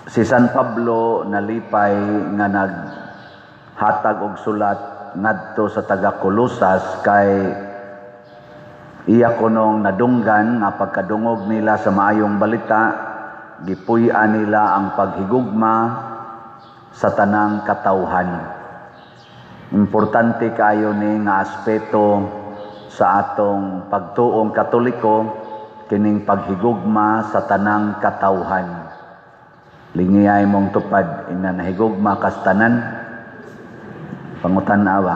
Si San Pablo nalipay nga naghatag og sulat ngadto sa taga Colosas kay iya kunong nadunggan nga pagkadungog nila sa maayong balita, gipuy-an nila ang paghigugma sa tanang katawhan. Importante kayo ni nga aspeto sa atong pagtuong Katoliko, kining paghigugma sa tanang katawhan. Lingiyay mong tupad, ina nahigugma kas tanan, pangutan-awa,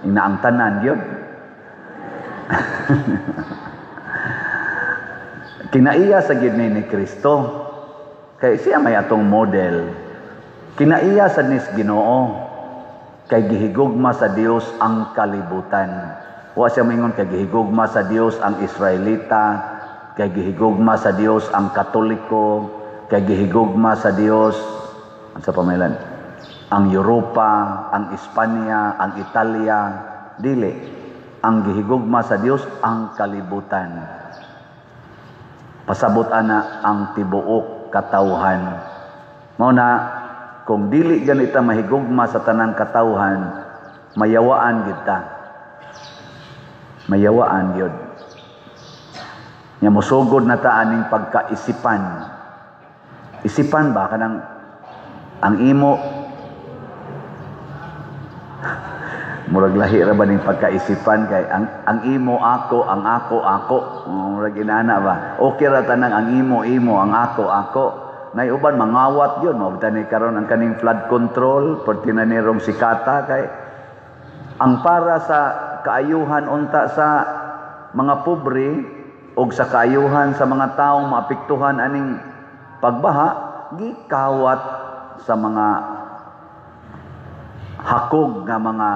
ina ang tanan yun. Kinaiya sa gid ni Kristo, kay siya may atong model. Kinaiya sa nis Ginoo, kay gihigugma sa Dios ang kalibutan. Wa siya mingon kay gihigugma sa Dios ang Israelita, kay gihigugma sa Dios ang Katoliko, kay gihigugma sa Dios sa pamailan ang Europa, ang Espanya, ang Italia. Dili, ang gihigugma sa Dios ang kalibutan. Pasabot ana ang tibuok katawhan. Mao na kung dili ganita mahigugma sa tanang katawhan, mayawaan gid ta. Mayawaan gyud. Nya mosugod na ta aning pagkaisipan. Isipan ba kanang ang imo murag lahi ra ba ning pagkaisipan kay ang imo ako, ang ako. Murag inana ba? Okay ra tanang ang imo, ang ako. Nay uban mangawat yun, mo tani karon ang kaning flood control, perti na nirong sikata kay ang para sa kaayuhan unta sa mga pobre og sa kaayuhan sa mga taong maapektuhan aning pagbaha, gikawat sa mga hakog nga mga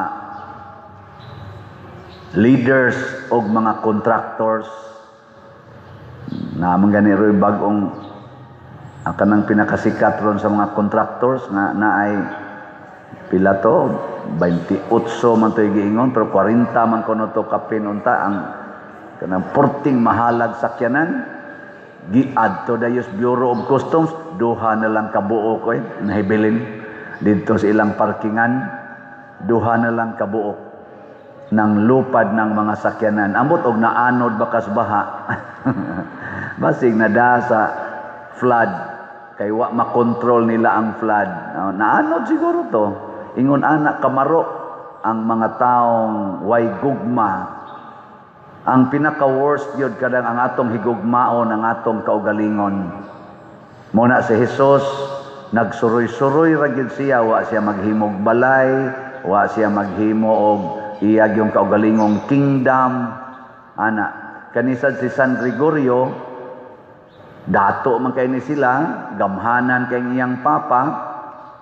leaders o mga contractors na manganiro yung bagong kanang pinakasikat ron sa mga contractors na naay pila to 28 man to giingon pero 40 man kuno to kapinunta ang kanang porting mahalag sakyanan giad to dayos Bureau of Customs, duha na lang kabuok nahibilin dito sa ilang parkingan, duha na lang kabuok ng lupad ng mga sakyanan. Ambot og naanod bakas baha. Basig na sa flood kay wa makontrol nila ang flood. Naanod siguro to. Ingon anak kamaro ang mga taong way gugma. Ang pinaka-worst yun kadang ang atong higugmaon, ang atong kaugalingon. Muna si Jesus, nagsuroy-suroy ra gyud siya, wa siya maghimog balay, wa siya maghimo og iyag yung kaugalingong kingdom. Ana, kanisad si San Gregorio, dato man kay ni sila, gamhanan kay iyang papa,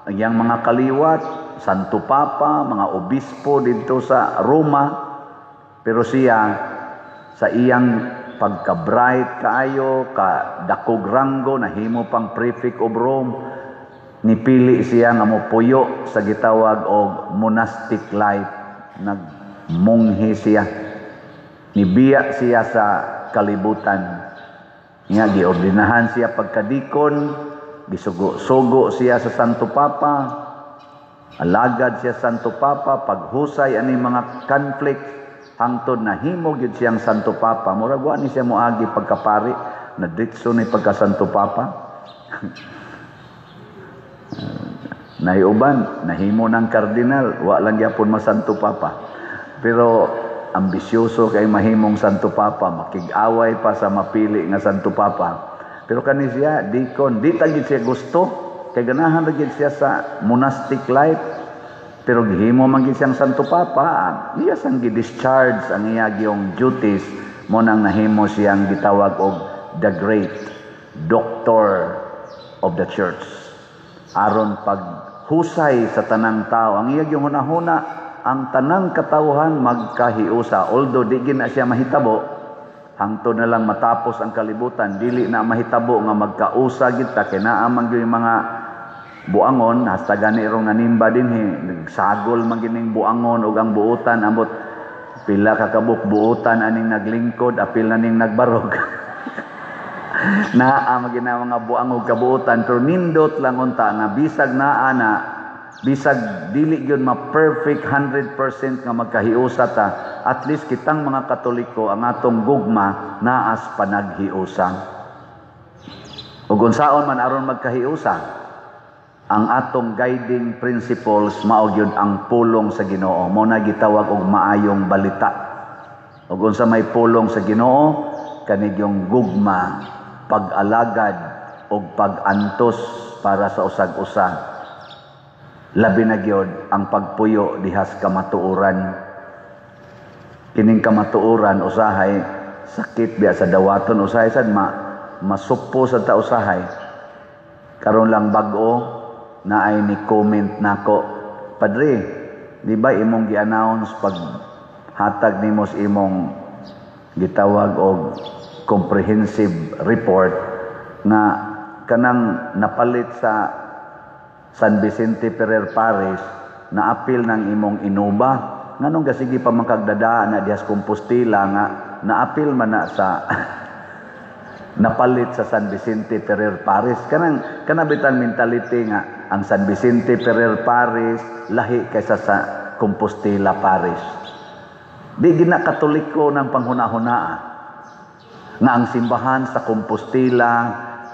ang iyang mga kaliwat, Santo Papa, mga obispo dito sa Roma. Pero siya sa iyang pagka-bright kaayo, kadakog ranggo, nahimo pang prefect of Rome, nipili siya nga mopuyo sa gitawag og monastic life. Nagmunghi siya. Nibiya siya sa kalibutan. Nga giordinahan siya pagkadikon, gisugo-sugo siya sa Santo Papa, alagad siya Santo Papa, paghusay ani mga conflict, hangtod na himo gyud siyang Santo Papa. Murag wa ni siya moagi pagkapari, na ditso ni pagka Santo Papa. Nahiuban, nahimo ng kardinal, wa lang gyapon masanto Papa. Pero ambisyoso kay mahimong Santo Papa, makig-away pa sa mapili nga Santo Papa. Pero kani siya dikon, di tagid siya gusto, kay ganahan ra gyud siya sa monastic life. Pero gihimo man gyud siyang Santo Papa, iya sang gi-discharge ang iyang duties, mo nang nahimo siyang gitawag og the great doctor of the church. Aron paghusay sa tanang tao, ang iyang hunahuna, ang tanang katawhan magkahiusa. Although di gina siya mahitabo, hangtod na lang matapos ang kalibutan, dili na mahitabo nga magkausa gid ta kay naa man gyud mga buangon, hasta gani rong nanimba dinhi, nagsagol man gining buangon ug ang buutan ambot pila ka kabuk buutan aning naglingkod, apil na ning nagbarog. Naa magina mga buang ug kabuotan pero nindot lang unta nga bisag naa na bisag dili gyud ma-perfect 100% nga magkahiusa ta, at least kitang mga Katoliko ang atong gugma naas panaghiusa. Ug unsaon man aron magkahiusa, ang atong guiding principles mao gyud ang pulong sa Ginoo. Mao na gitawag og maayong balita. Ug unsa may pulong sa Ginoo, kani yung gugma, pag-alagad ug pag-antos para sa usag-usa. Labi na gyud ang pagpuyo dihas kamatuoran. Kining kamatuoran usahay sakit biya sa dawaton, usahay sad masuppo sa ta usahay. Karon lang bag-o na ay ni comment nako, Padre, di ba imong gi-announce pag hatag nimo sa imong gitawag og comprehensive report nga kanang napalit sa San Vicente Ferrer Parish na apil ng imong inuba, nganong gasigi pa makagdadaan na dihas Compostela nga naapil man na sa napalit sa San Vicente Ferrer Parish. Kanang bitan mentality nga ang San Vicente Ferrer Parish lahi kaysa sa Compostela Parish. Di gina Katoliko ng panghuna-hunaa nga ang simbahan sa Compostela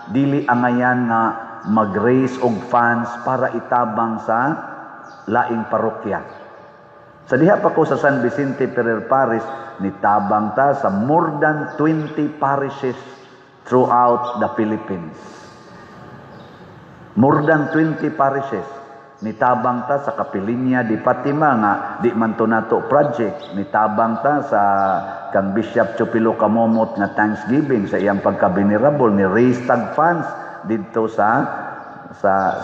dili angayan nga mag-raise og funds para itabang sa laing parokya. Sa diha pa ko sa San Vicente Ferrer Parish, nitabang ta sa more than 20 parishes throughout the Philippines. More than 20 parishes. Nitabang ta sa Kapilinya di Fatima nga di man to nato project. Nitabang ta sa kang Bishop Chupilo Kamomot nga Thanksgiving sa iyang pagka-venerable ni raise tag funds dito sa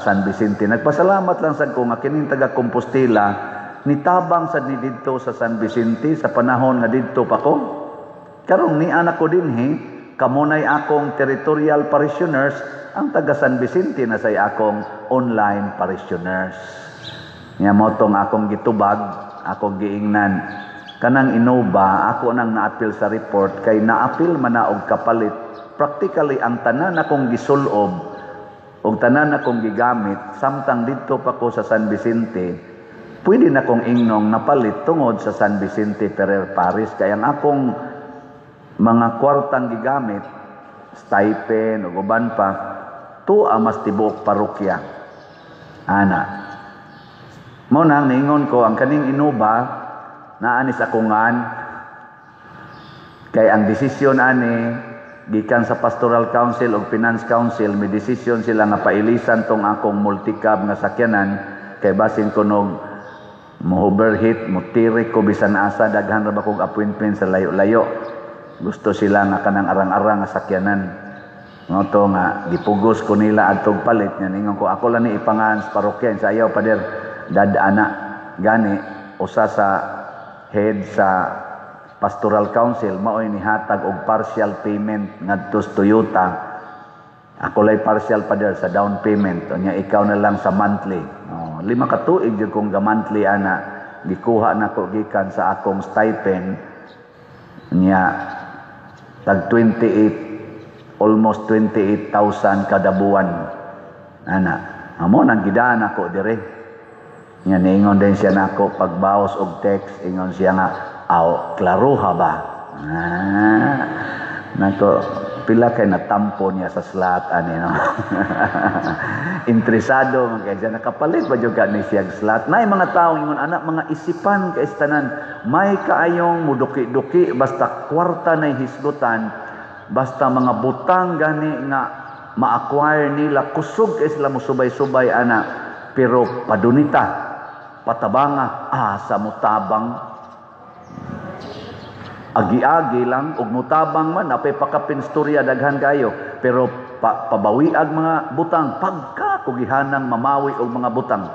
San Vicente. Nagpasalamat lang sad ko nga kining taga Compostela nitabang sad ni didto sa San Vicente sa panahon nga didto pa ko. Karong ni anak ko dinhi, kamunay akong territorial parishioners, ang taga San Vicente na say akong online parishioners. Nya mo tong akong gitubag, akong giingnan kanang inuba, ako nang naapil sa report kay naapil man na og kapalit. Practically ang tanan akong gisulob og tanan akong gigamit samtang didto pa ko sa San Vicente, pwede na kong ingnong napalit tungod sa San Vicente Ferrer Parish. Kaya ang akong mga kwartang gigamit, stipend o uban pa, tuwa mas tibuok parokya. Ana. Mo nang niingon ko ang kaning inuba naanis akungan kay ang desisyon ani gikan sa Pastoral Council o Finance Council, may desisyon sila nga pailisan tong akong multicab nga sakyanan kay basin ko nog mo-overheat, mo-tirik ko bisan asa daghan ra ba kog appointment sa layo-layo. Gusto sila nga kanang arang-arang nga sakyanan. Ngoto nga gipugos ko nila adtong palit nya ningon ko ako lang ni ipangan sa parokya sa ayaw pader dadana gani usa sa head sa Pastoral Council maoy nihatag og partial payment ngadto sa Toyota. Ako lay partial pa der sa down payment. Nya ikaw na lang sa monthly. 5 ka tuig jud kong ga monthly ana. Gikuha na ko gikan sa akong stipend nya tag 28 almost 28,000 kada buwan. Ana, amo nang gidaan ako dire. Nya niingon din siya nako pagbawas og text, ingon siya nga klaruha ba? Nako, pila kay natampo niya sa slot ani no. Interesado man kay siya nakapalit ba jud ni siya slot. Nay mga tawo ingon anak mga isipan kay tanan may kaayong muduki-duki basta kwarta nay hisgutan, basta mga butang gani nga ma-acquire nila kusog kay sila musubay-subay ana, pero padunita patabanga sa mutabang agi-agi lang ug mutabang man apay pakapinstorya daghan kayo pero pabawiag mga butang pagka kugihanang mamawi og mga butang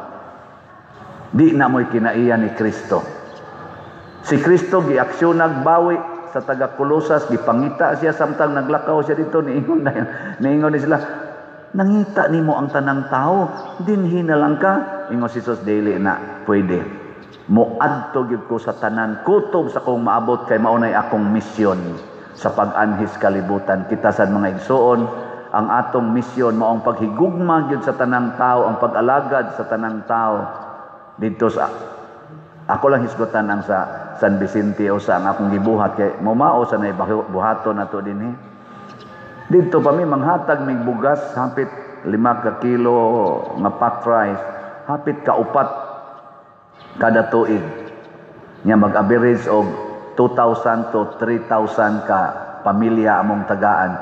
di na moy kinaiya ni Kristo. Si Kristo giaksyon nagbawi sa taga Kolosas, gipangita siya samtang naglakaw siya dito niingon ni sila nangita nimo ang tanang tao dinhi na lang ka. Ingon si Jesus dili na pwede. Moadto gyud ko sa tanan kutob sa kong maabot kay maunay akong misyon. sa pag-anhis kalibutan. Kita sa mga igsoon, ang atong misyon maong paghigugma gyud sa tanang tao, ang pag-alagad sa tanang tao dito sa ako lang hisgutan ang sa San Vicente o sa ang akong gibuhat kay momao sa nay buhaton nato dinhi. Dito pa mi manghatag mig bugas hapit 5 ka kilo nga packed rice, hapit ka 4 kada tuig. Nya mag-average og 2,000 to 3,000 ka pamilya among tagaan.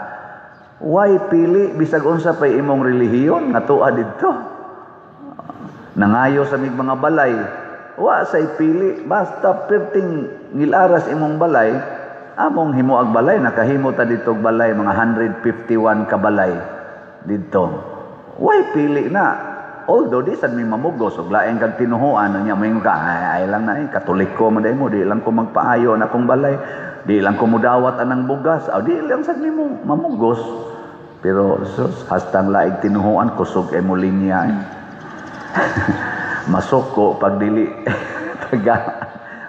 Why pili bisag unsa pay imong relihiyon nga tuwa didto? Nangayo sa mig mga balay, wa say pili basta perting ngilaras imong balay, among himuag balay nakahimo ta dito balay mga 151 ka balay didto. Why pili na? Although di sad mi mamugos og laeng kag tinuhuan nya mo ka ay lang na Katoliko man mo di lang ko magpaayo na akong balay, di lang ko mudawat anang bugas, di lang sad mi mo mamugos. Pero sus hastang laig tinuhuan kusog ay mo linya. Masoko pag dili taga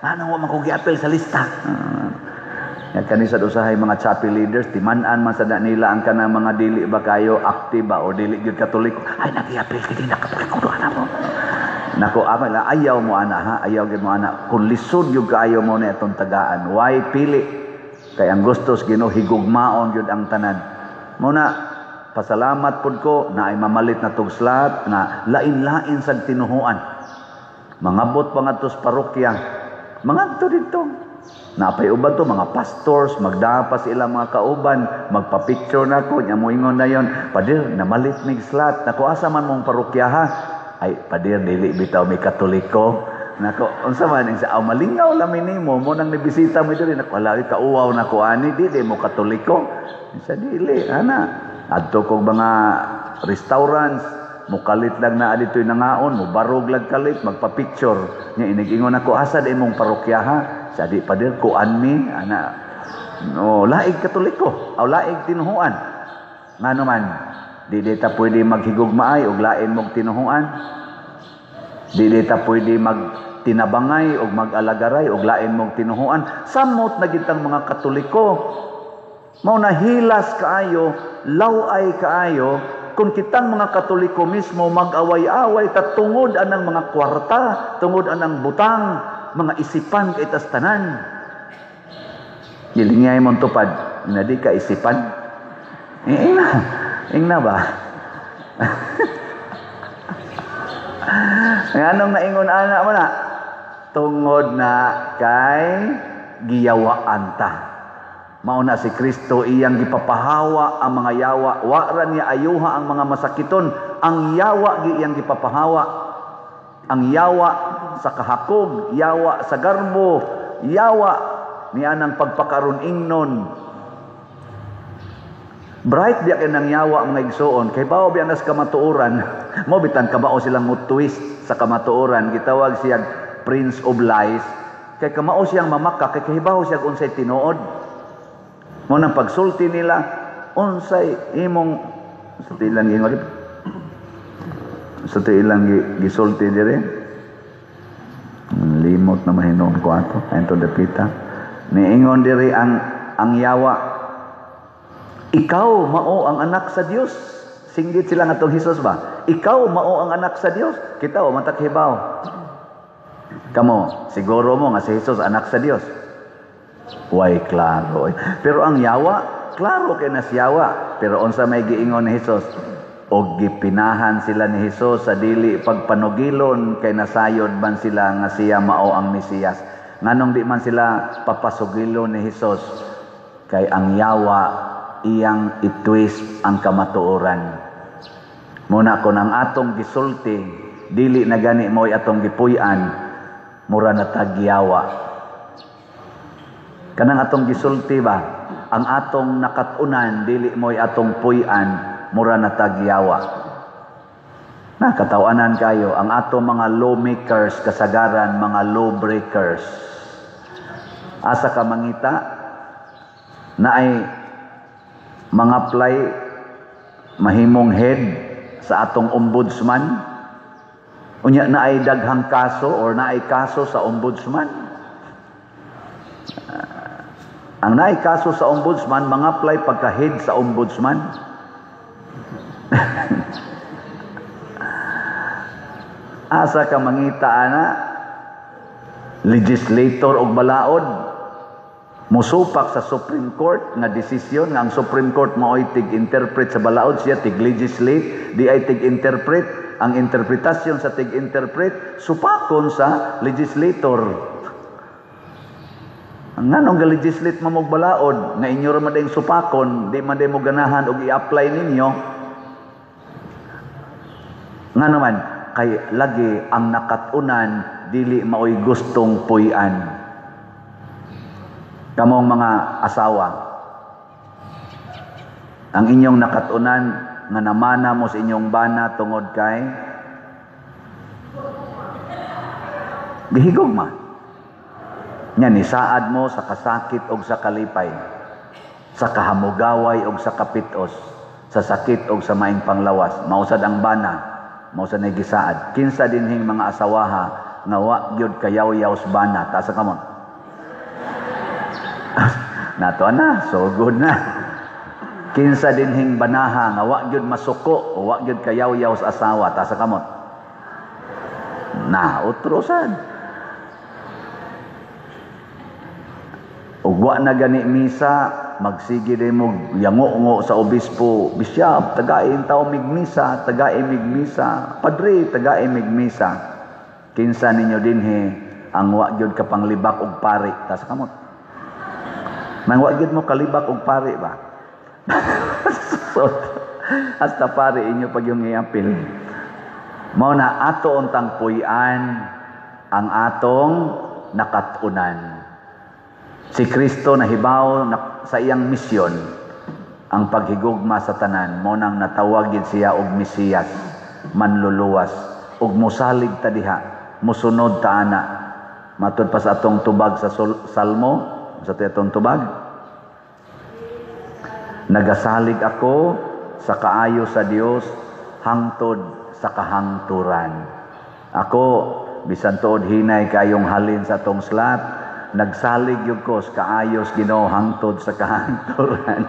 ano wa man ko giapil sa lista. Kanisa usahay mga chapel leaders timan-an man sada nila ang kanang mga dili ba kayo active ba o dili gyud Katoliko, ay nagiapil kini na Katoliko do ana mo. Nako amay la ayaw mo ana ha, ayaw gyud mo ana kun lisod gyud kaayo mo na itong tagaan. Why pili? Kay ang gustos Ginoo higugmaon gyud ang tanan. Muna pasalamat pud ko na ay mamalit na tugslat na lain-lain sa tinuhuan. Mangabot pa ngadto sa parokya. Mangadto dito. Napay uban to mga pastors, magdapas sila mga kauban, magpa-picture nako, nya moingon na yon, padir namalit mig slat, nako asa man mong parokya ha? Ay padir dili bitaw may Katoliko. Nako unsa man sa malingaw lamin nimo mo nang nibisita mo diri nako lawi ka uwaw nako ani di mo Katoliko. Sa dili ana. Adto kog mga restaurants, mukalit lang na adito'y nangaon, mubarog lang kalit, magpa-picture. Nya inig-ingon ako, asa di mong parokya ha? Sa di pa dir, kuan mi, ana, no, laig Katoliko, o laig tinuhuan. Nga naman, di ta pwede maghigugmaay, o lain mong tinuhuan. Di ta pwede magtinabangay, o mag-alagaray, o lain mong tinuhuan. Samot na gitang mga Katoliko, mao na hilas kaayo, laway kaayo, kung kitang mga Katoliko mismo mag-away-away ta tungod anang mga kwarta, tungod anang butang, mga isipan kay tas tanan. Gilingay mo tupad, na di ka isipan. Ingna ba? Anong naingon ana mo na? Tungod na kay giyawaan ta. Mauna si Kristo iyang gipapahawa ang mga yawa. Wa ra niya ayuha ang mga masakiton. Ang yawa iyang gipapahawa. Ang yawa sa kahakog, yawa sa garbo, yawa niya ng pagpakaron ingnon. Bright diya kay nang yawa mga igsoon. Kay bao biya nas kamatuoran. Mo bitan kabao silang mo twist sa kamatuoran. Gitawag siya Prince of Lies. Kay kamao siyang mamaka. Kay kahibaw siya unsay tinuod. Mo nang pagsulti nila unsay imong sa ilang gingon sa ilang gisulti dire limot na mahinom ko ato ento dapita niingon dire ang yawa, ikaw mao ang anak sa Dios. Singgit sila ngatong Hesus ba, ikaw mao ang anak sa Dios. Kita o matakhibaw kamo siguro mo nga si Hesus anak sa Dios. Way klaro. Pero ang yawa, klaro kay nas yawa. Pero unsa may giingon ni Hesus? Og gipinahan sila ni Hesus sa dili pagpanugilon kay nasayod man sila nga siya mao ang Mesiyas. Nganong di man sila papasugilon ni Hesus? Kay ang yawa iyang itwist ang kamatuoran. Muna kon ang atong gisulti, dili na gani mo'y atong gipuy-an, mura na tagyawa. Kanang atong gisulti ba, ang atong nakatunan dili mo'y atong puy-an, mura na tagyawa. Nakatawanan kayo ang atong mga lawmakers kasagaran mga lawbreakers. Asa ka mangita na ay mga play mahimong head sa atong ombudsman. Unya na ay daghang kaso or na ay kaso sa ombudsman. Ang naay kaso sa ombudsman, mga-apply pagka-head sa ombudsman. Asa ka mangita ana, legislator og balaod, musupak sa Supreme Court nga desisyon nga ang Supreme Court mao'y tig-interpret sa balaod, siya tig-legislate, di ay tig-interpret. Ang interpretasyon sa tig-interpret, supakon sa legislator. Ang nganong ga-legislate mo mong balaod, nga inyo raman dayong supakon, di man mo ganahan o i-apply ninyo. Nga naman, kay lagi ang nakatunan, dili mao'y gustong puy-an. Kamong mga asawa, ang inyong nakatunan, nga namana mo sa inyong bana tungod kay gihigugma. Nya nisaad mo sa kasakit og sa kalipay, sa kahamugaway og sa kapitos, sa sakit og sa maing panglawas. Mausad ang bana, mausad na gisaad. Kinsa dinhing mga asawaha nga wa gyud kayaw-yaw sa bana, taas ka mo. Nato na, so good na. Kinsa dinhing banaha nga wa gyud masuko o wa gyud kayaw-yaw sa asawa, ta sa kamot. Na utrosan. Ug wa na gani misa, magsige din mo yango-ngo sa obispo, bisyap, tagain taw migmisa, tagain migmisa, padre, tagain migmisa. Kinsa ninyo dinhi ang wa gyud kapanglibak og pari, ta sa kamot. Nang wa gyud mo kalibak og pari ba? So, hasta pare inyo pag yung iapil. Mao na ato untang puy-an ang atong nakatunan. Si Kristo nahibaw sa iyang misyon ang paghigugma sa tanan. Mao nang natawagin siya og Mesiyas, manluluwas, ug mosalig ta diha, mosunod ta ana. Matud pa sa atong tubag sa Salmo, sa atong tubag, nagasalig ako sa kaayo sa Dios hangtod sa kahangturan. Ako, bisan tuod hinay kayong halin sa tong slat, nagsalig yun ko sa kaayos Ginoo hangtod sa kahangturan.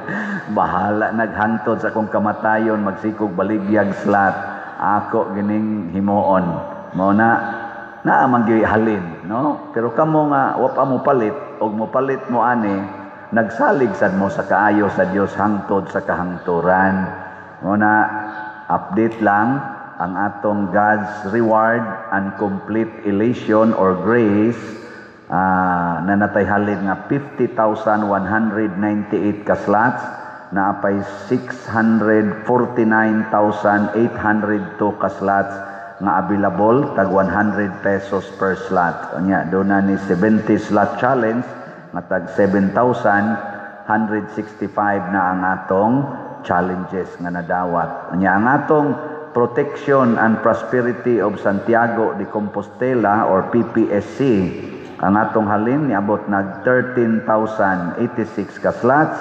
Bahala naghangtod sa akong kamatayon, magsikog baligyag slat. Ako gining himuon. Mo naamang gyud halin, no? Pero kamo nga wa pa mo palit og mo palit mo ani, nagsalig sad mo sa kaayo sa Dios hangtod sa kahangturan. Muna update lang ang atong God's reward and complete elation or grace na natay halin nga 50,198 ka slots, na apay 649,802 ka slots nga available, tag 100 pesos per slot. Nya do na ni 70 slot challenge matag 7,165 na ang atong challenges nga nadawat. Anya ang atong Protection and Prosperity of Santiago de Compostela or PPSC, ang atong halin niabot nag 13,086 ka slots,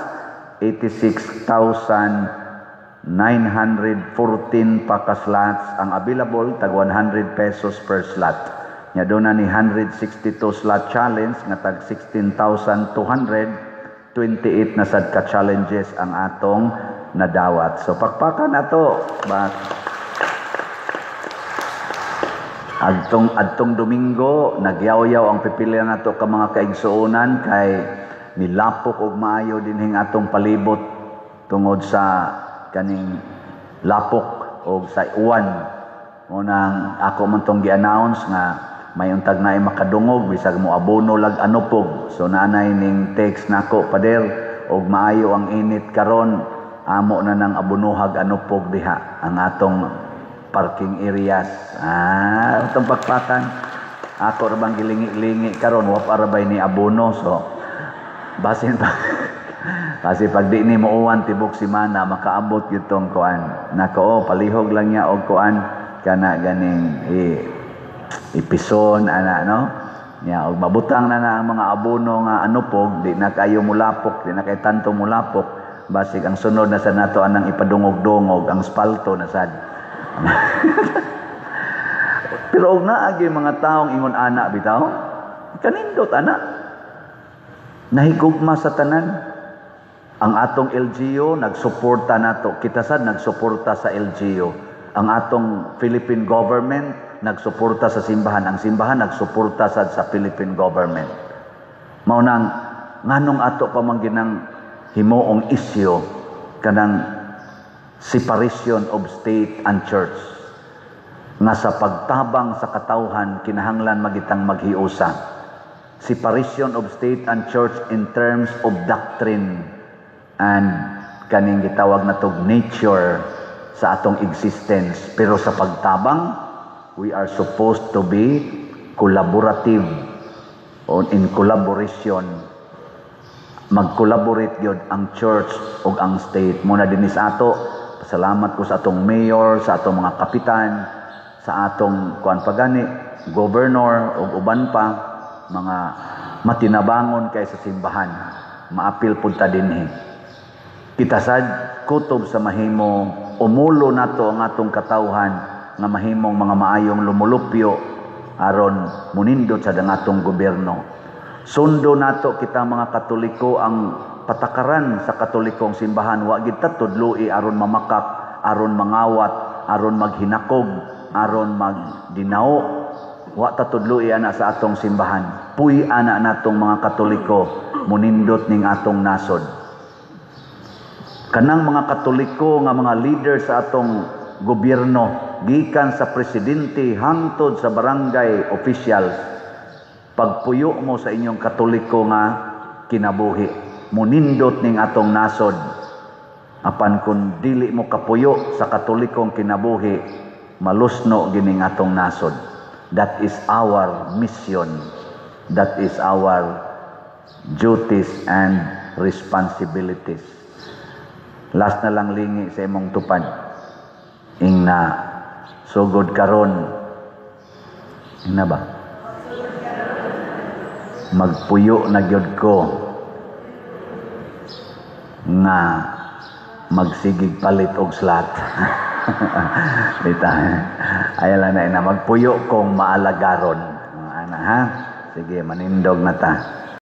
86,914 pa ka slots ang available, tag 100 pesos per slot. Nya doon na ni 162 slot challenge nga tag 16,228 na sad ka challenges ang atong nadawat. So pakpakan nato ba adtong Domingo nagyaw-yaw ang pipilian nato ka mga kaigsuonan kay nilapok og maayo dinhing atong palibot tungod sa kaning lapok og sa uwan. Unang ako man tong gi-announce nga may untag na makadungog bisag mo abono lag anupog. So nanay ning text nako pader og maayo ang init karon, amo na nang abunuhag anupog diha ang atong parking areas. Itong pakpakan ako ra bang gilingi-lingi karon wa para bay ni abono. So basin pa kasi pag di ni muuwan tibok semana makaabot gyud tong kuan nako palihog lang niya og kuan kana ganing ipison ana no nya og mabutang na ang mga abono nga anupog, di na kayo mulapok, di na kay tanto mulapok, basig ang sunod na sa nato anang ipadungog-dungog ang spalto na sad. Pero og naa gyud mga taong ingon ana bitaw kanindot ana Nahigugma sa tanan. Ang atong LGU nagsuporta nato. Kita sad nagsuporta sa LGU. Ang atong Philippine government nagsuporta sa simbahan. Ang simbahan nagsuporta sad sa Philippine government. Mao nang nganong ato pa man ginang himuong isyu kanang separation of state and church. Nga sa pagtabang sa katawhan kinahanglan magitang maghiusa. Separation of state and church in terms of doctrine and kaning gitawag na tog nature sa atong existence. Pero sa pagtabang, we are supposed to be collaborative or in collaboration. Mag-collaborate yun ang church o ang state. Muna din sa ato, pasalamat ko sa atong mayor, sa atong mga kapitan, sa atong kuan pagani, governor o uban pa, mga matinabangon kay sa simbahan. Maapil punta dinhi. Kita sad kutob sa mahimo umulo nato ang atong katawhan nga mahimong mga maayong lumulupyo aron munindot sa dangatong gobyerno. Sundo nato kita mga Katoliko ang patakaran sa Katolikong simbahan. Wa gid ta tudloi aron mamakak, aron mangawat, aron maghinakog, aron magdinao. Wa ta tudloi ana sa atong simbahan. Puy ana natong mga Katoliko munindot ning atong nasod. Kanang mga Katoliko nga mga leader sa atong gobyerno, gikan sa presidente hangtod sa barangay officials, pagpuyo mo sa inyong Katoliko nga kinabuhi, munindot ning atong nasod. Apan kung dili mo kapuyo sa Katolikong kinabuhi, malusno gining atong nasod. That is our mission. That is our duties and responsibilities. Last na lang lingi sa imong tupad. Ing na sugod karon. Ing na ba? Magpuyo na gyud ko nga magsigig palit og slot. Dita. Ayan lang na magpuyo kong maalagaron. Ana ha? Sige, manindog na ta.